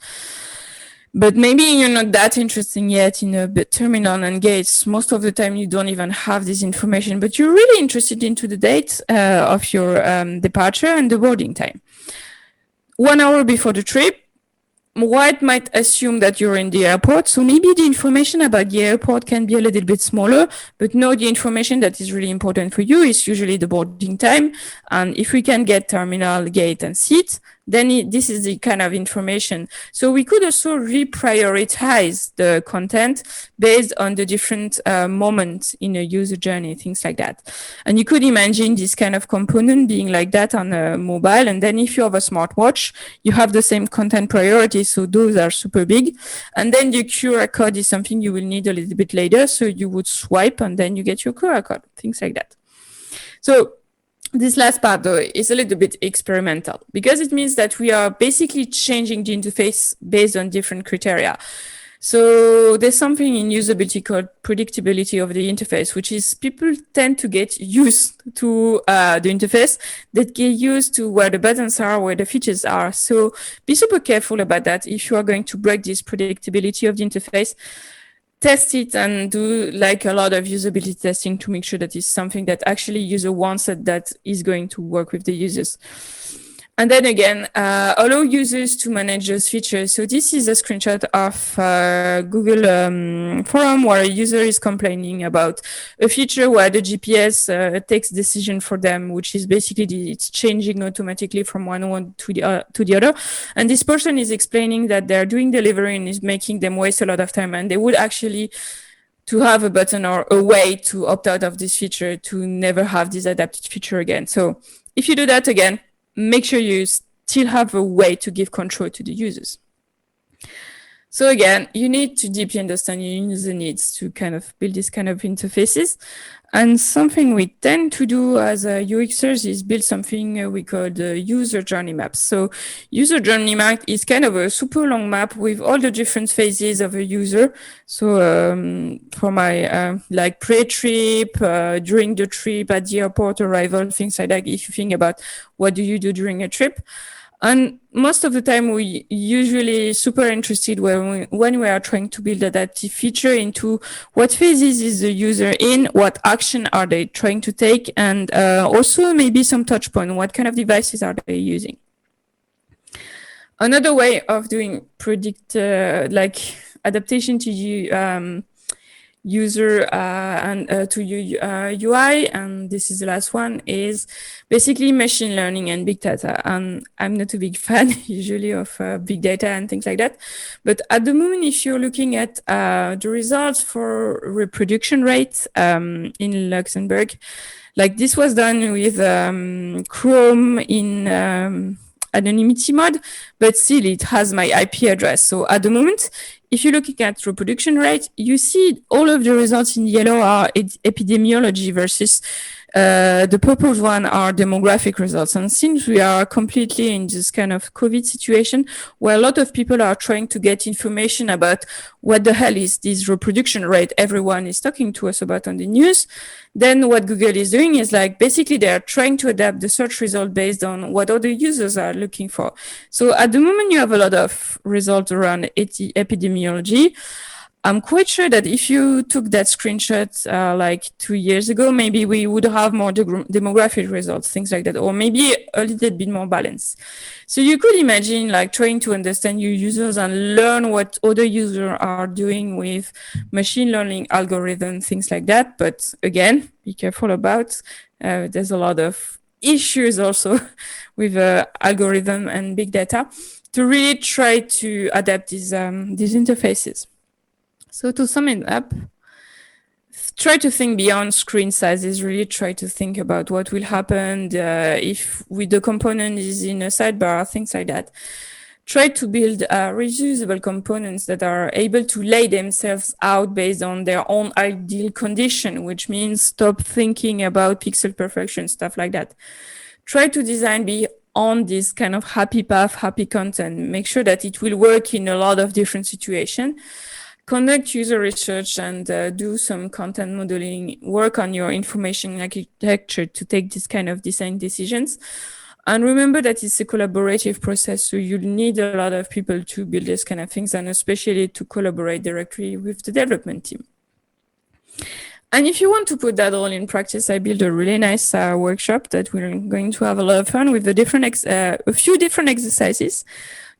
But maybe you're not that interested yet in a terminal and gates. Most of the time, you don't even have this information, but you're really interested into the date of your departure and the boarding time. 1 hour before the trip, White might assume that you're in the airport, so maybe the information about the airport can be a little bit smaller, but no, the information that is really important for you is usually the boarding time. And if we can get terminal, gate, and seat, then this is the kind of information. So we could also reprioritize the content based on the different moments in a user journey, things like that. And you could imagine this kind of component being like that on a mobile. And then if you have a smartwatch, you have the same content priorities. So those are super big. And then the QR code is something you will need a little bit later. So you would swipe and then you get your QR code, things like that. So this last part, though, is a little bit experimental because it means that we are basically changing the interface based on different criteria. So there's something in usability called predictability of the interface, which is people tend to get used to the interface, that get used to where the buttons are, where the features are. So be super careful about that. If you are going to break this predictability of the interface, test it and do like a lot of usability testing to make sure that it's something that actually user wants that is going to work with the users. And then again, allow users to manage those features. So this is a screenshot of Google forum where a user is complaining about a feature where the GPS takes decision for them, which is basically it's changing automatically from one to the other. And this person is explaining that they're doing delivery and is making them waste a lot of time. And they would actually to have a button or a way to opt out of this feature to never have this adapted feature again. So if you do that again, make sure you still have a way to give control to the users. So again, you need to deeply understand your user needs to kind of build this kind of interfaces. And something we tend to do as UXers is build something we call the user journey maps. So user journey map is kind of a super long map with all the different phases of a user. So for my like pre-trip, during the trip, at the airport, arrival, things like that, if you think about what do you do during a trip. And most of the time, we usually super interested when we are trying to build adaptive feature into what phases is the user in, what action are they trying to take, and also maybe some touch point, what kind of devices are they using. Another way of doing like adaptation to user and to UI, and this is the last one, is basically machine learning and big data. And I'm not a big fan usually of big data and things like that. But at the moment, if you're looking at the results for reproduction rate in Luxembourg, like this was done with Chrome in anonymity mode, but still it has my IP address. So at the moment, if you're looking at reproduction rate, you see all of the results in yellow are epidemiology versus the purple one are demographic results. And since we are completely in this kind of COVID situation where a lot of people are trying to get information about what the hell is this reproduction rate everyone is talking to us about on the news, then what Google is doing is like basically they're trying to adapt the search result based on what other users are looking for. So at the moment, you have a lot of results around epidemiology. I'm quite sure that if you took that screenshot like 2 years ago, maybe we would have more demographic results, things like that, or maybe a little bit more balance. So you could imagine like trying to understand your users and learn what other users are doing with machine learning algorithms, things like that. But again, be careful about, there's a lot of issues also with algorithm and big data to really try to adapt these interfaces. So to sum it up, try to think beyond screen sizes, really try to think about what will happen if with the component is in a sidebar, things like that. Try to build reusable components that are able to lay themselves out based on their own ideal condition, which means stop thinking about pixel perfection, stuff like that. Try to design beyond this kind of happy path, happy content. Make sure that it will work in a lot of different situations. conduct user research and do some content modeling, work on your information architecture to take this kind of design decisions. And remember that it's a collaborative process, so you need a lot of people to build this kind of things, and especially to collaborate directly with the development team. And if you want to put that all in practice, I built a really nice workshop that we're going to have a lot of fun with a few different exercises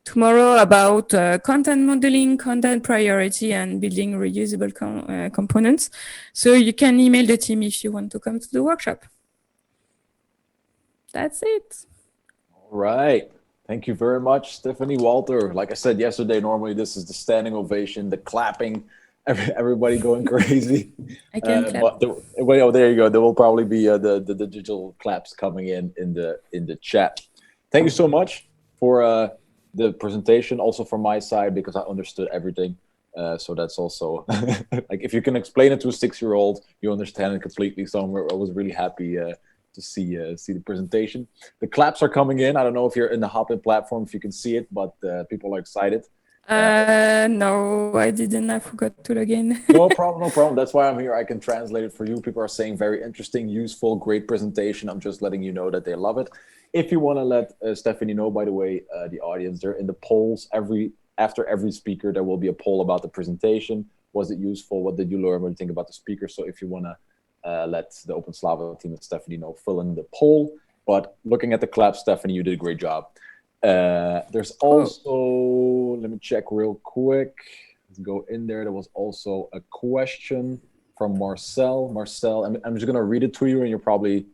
tomorrow about content modeling, content priority, and building reusable components. So you can email the team if you want to come to the workshop. That's it. All right. Thank you very much, Stéphanie Walter. Like I said yesterday, normally this is the standing ovation, the clapping, everybody going crazy. I can clap. Well, there you go. There will probably be the digital claps coming in the chat. Thank you so much for the presentation, also from my side, because I understood everything. So that's also like, if you can explain it to a 6-year-old, you understand it completely. So I was really happy to see the presentation. The claps are coming in. I don't know if you're in the Hopin platform, if you can see it, but people are excited. No, I didn't. I forgot to log in. No problem, no problem. That's why I'm here. I can translate it for you. People are saying very interesting, useful, great presentation. I'm just letting you know that they love it. If you want to let Stéphanie know, by the way, the audience, they're in the polls. After every speaker, there will be a poll about the presentation. Was it useful? What did you learn? What do you think about the speaker? So if you want to let the Open Slava team and Stéphanie know, fill in the poll. But looking at the clap, Stéphanie, you did a great job. There's also, let me check real quick. Let's go in there. There was also a question from Marcel. Marcel, I'm just going to read it to you, and you're probably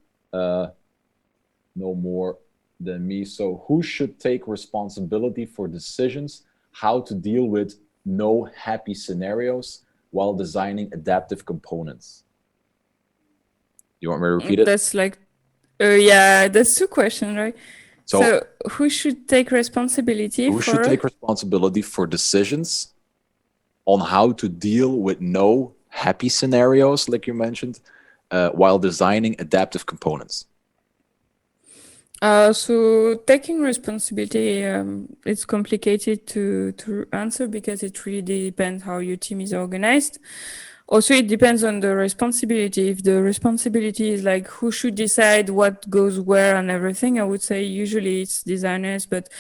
know more than me. So who should take responsibility for decisions, how to deal with no happy scenarios while designing adaptive components? You want me to repeat it? That's like, yeah, that's 2 questions, right? So who should take responsibility for decisions on how to deal with no happy scenarios, like you mentioned, while designing adaptive components? So taking responsibility, it's complicated to answer because it really depends how your team is organized. Also, it depends on the responsibility. If the responsibility is like who should decide what goes where and everything, I would say usually it's designers, but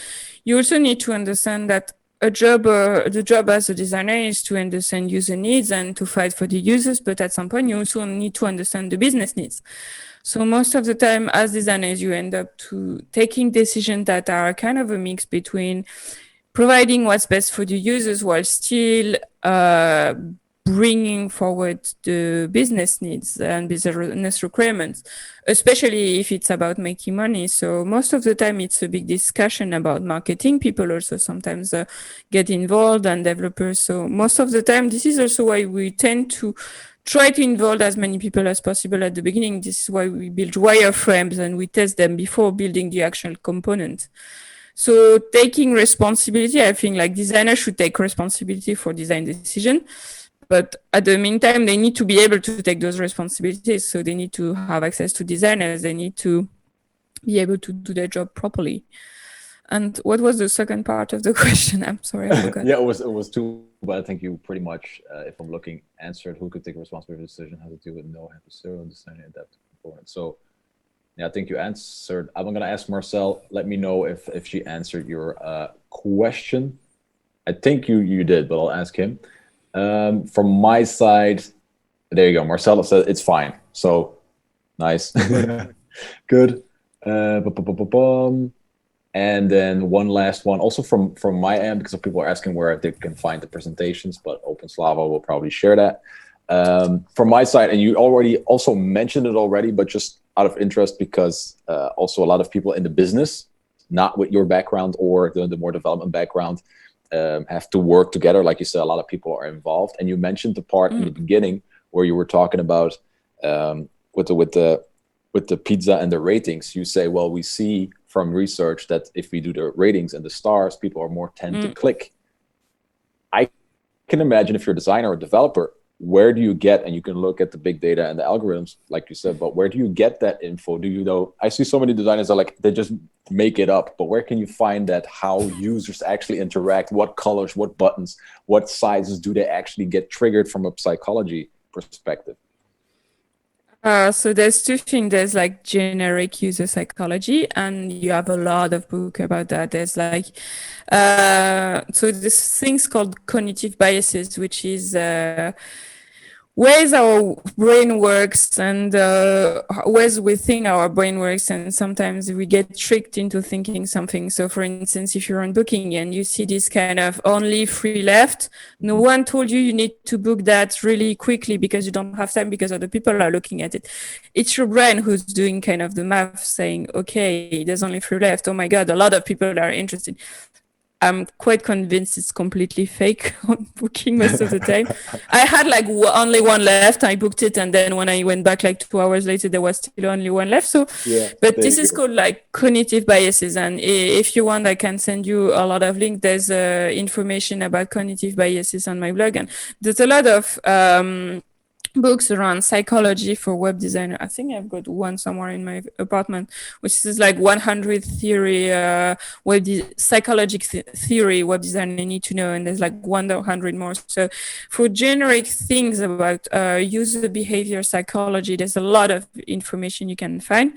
you also need to understand that the job as a designer is to understand user needs and to fight for the users, but at some point you also need to understand the business needs. So most of the time as designers, you end up taking decisions that are kind of a mix between providing what's best for the users while still bringing forward the business needs and business requirements, especially if it's about making money. So most of the time it's a big discussion about marketing. People also sometimes get involved, and developers. So most of the time, this is also why we tend to try to involve as many people as possible at the beginning. This is why we build wireframes and we test them before building the actual component. So taking responsibility, I think like designers should take responsibility for design decision. But at the meantime, they need to be able to take those responsibilities. So they need to have access to designers. They need to be able to do their job properly. And what was the second part of the question? I'm sorry, I forgot. Yeah, it was 2, but I think you pretty much, if I'm looking, answered who could take responsibility for the decision, how to deal with no happy zero, designing adaptive components. So yeah, I think you answered. I'm going to ask Marcel, let me know if she answered your question. I think you did, but I'll ask him. From my side, there you go. Marcella said it's fine. So nice. Good. And then one last one, also from my end, because people are asking where they can find the presentations, but Open Slava will probably share that. From my side, and you already also mentioned it already, but just out of interest, because also a lot of people in the business, not with your background or the more development background, have to work together. Like you said, a lot of people are involved. And you mentioned the part in the beginning where you were talking about with the pizza and the ratings. You say, well, we see from research that if we do the ratings and the stars, people are more tend to click. I can imagine if you're a designer or developer, where do you get, and you can look at the big data and the algorithms, like you said, but where do you get that info? Do you know, I see so many designers are like, they just make it up, but where can you find that, how users actually interact, what colors, what buttons, what sizes do they actually get triggered from a psychology perspective? So there's two things. There's like generic user psychology, and you have a lot of book about that. There's like, so this thing's called cognitive biases, which is ways our brain works and ways we think our brain works, and sometimes we get tricked into thinking something. So for instance, if you're on Booking and you see this kind of only free left, no one told you need to book that really quickly because you don't have time because other people are looking at it. It's your brain who's doing kind of the math, saying, okay, there's only free left, oh my god, a lot of people are interested. I'm quite convinced it's completely fake on Booking most of the time. I had like only one left. I booked it, and then when I went back like 2 hours later, there was still only one left. So, Yeah, but this is called like cognitive biases. And if you want, I can send you a lot of links. There's information about cognitive biases on my blog, and there's a lot of books around psychology for web designer. I think I've got one somewhere in my apartment, which is like 100 theory, psychological theory web designer need to know. And there's like 100 more. So for generic things about user behavior psychology, there's a lot of information you can find.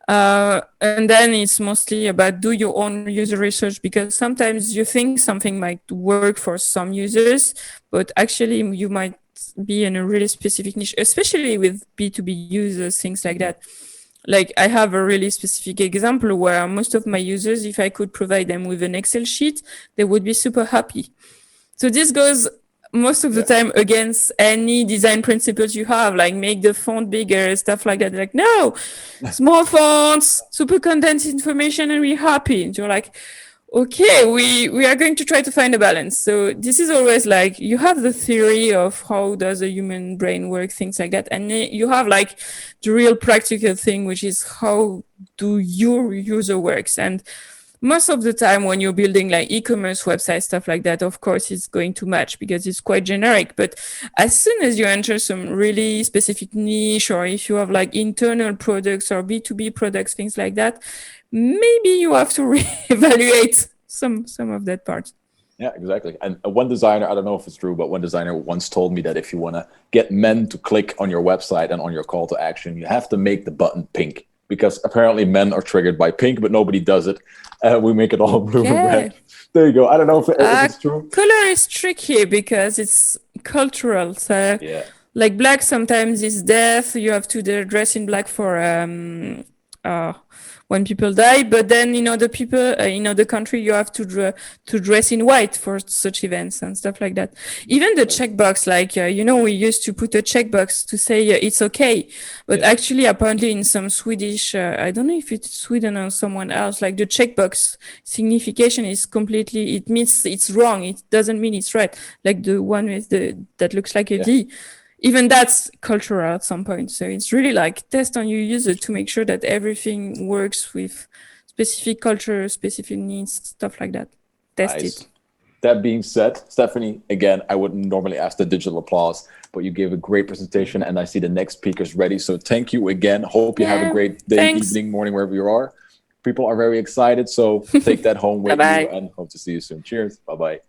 And then it's mostly about do your own user research, because sometimes you think something might work for some users, but actually you might be in a really specific niche, especially with B2B users, things like that. Like I have a really specific example where most of my users, if I could provide them with an Excel sheet, they would be super happy. So this goes most of the time against any design principles you have, like make the font bigger, stuff like that. Like, no, small fonts, super condensed information, and we're happy. And you're like, okay, we are going to try to find a balance. So this is always like, you have the theory of how does a human brain work, things like that. And you have like the real practical thing, which is how do your user works. And most of the time when you're building like e-commerce websites, stuff like that, of course, it's going to match because it's quite generic. But as soon as you enter some really specific niche, or if you have like internal products or B2B products, things like that, maybe you have to reevaluate some of that part. Yeah, exactly. And one designer, I don't know if it's true, but one designer once told me that if you want to get men to click on your website and on your call to action, you have to make the button pink, because apparently men are triggered by pink, but nobody does it. We make it all blue and red. There you go. I don't know if it's true. Color is tricky because it's cultural. So like black sometimes is death. You have to dress in black for when people die, but then in other country you have to dress in white for such events and stuff like that. Even the checkbox, like we used to put a checkbox to say it's okay, but actually apparently in some Swedish, I don't know if it's Sweden or someone else, like the checkbox signification is completely, it means it's wrong. It doesn't mean it's right. Like the one with that looks like a D. Even that's cultural at some point. So it's really like test on your user to make sure that everything works with specific culture, specific needs, stuff like that. Test it. That being said, Stephanie, again, I wouldn't normally ask the digital applause, but you gave a great presentation and I see the next speakers ready. So thank you again. Hope you have a great day, evening, morning, wherever you are. People are very excited. So take that home with you and hope to see you soon. Cheers. Bye-bye.